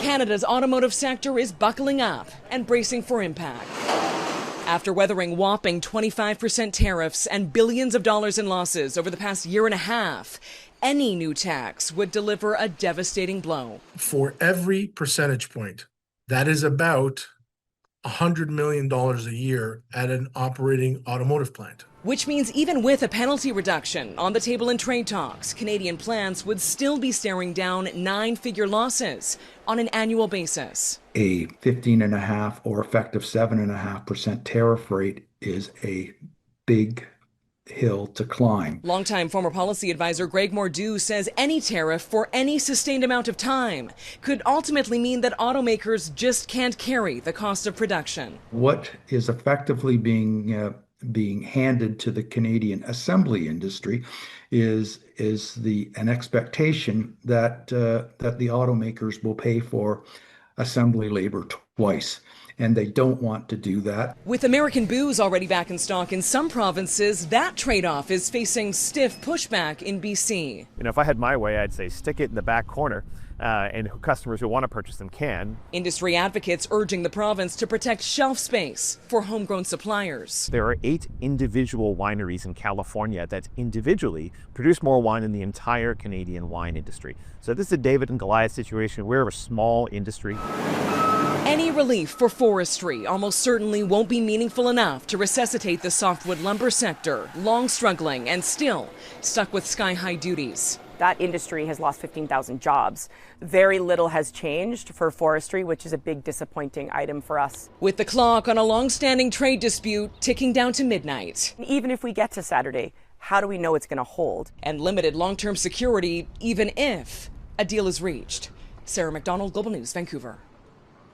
Canada's automotive sector is buckling up and bracing for impact. After weathering whopping 25% tariffs and billions of dollars in losses over the past year and a half, any new tax would deliver a devastating blow. For every percentage point, that is about $100 million a year at an operating automotive plant. Which means even with a penalty reduction on the table in trade talks, Canadian plants would still be staring down 9-figure losses on an annual basis. A 15.5% or effective 7.5% tariff rate is a big hill to climb. Longtime former policy advisor Greig Mordue says any tariff for any sustained amount of time could ultimately mean that automakers just can't carry the cost of production. What is effectively being handed to the Canadian assembly industry is an expectation that the automakers will pay for assembly labor twice. And they don't want to do that. With American booze already back in stock in some provinces, that trade-off is facing stiff pushback in BC. If I had my way, I'd say stick it in the back corner, and customers who want to purchase them can. Industry advocates urging the province to protect shelf space for homegrown suppliers. There are 8 individual wineries in California that individually produce more wine than the entire Canadian wine industry. So this is a David and Goliath situation. We're a small industry. Any relief for forestry almost certainly won't be meaningful enough to resuscitate the softwood lumber sector, long struggling and still stuck with sky-high duties. That industry has lost 15,000 jobs. Very little has changed for forestry, which is a big disappointing item for us. With the clock on a long-standing trade dispute ticking down to midnight. Even if we get to Saturday, how do we know it's going to hold? And limited long-term security, even if a deal is reached. Sarah MacDonald, Global News, Vancouver.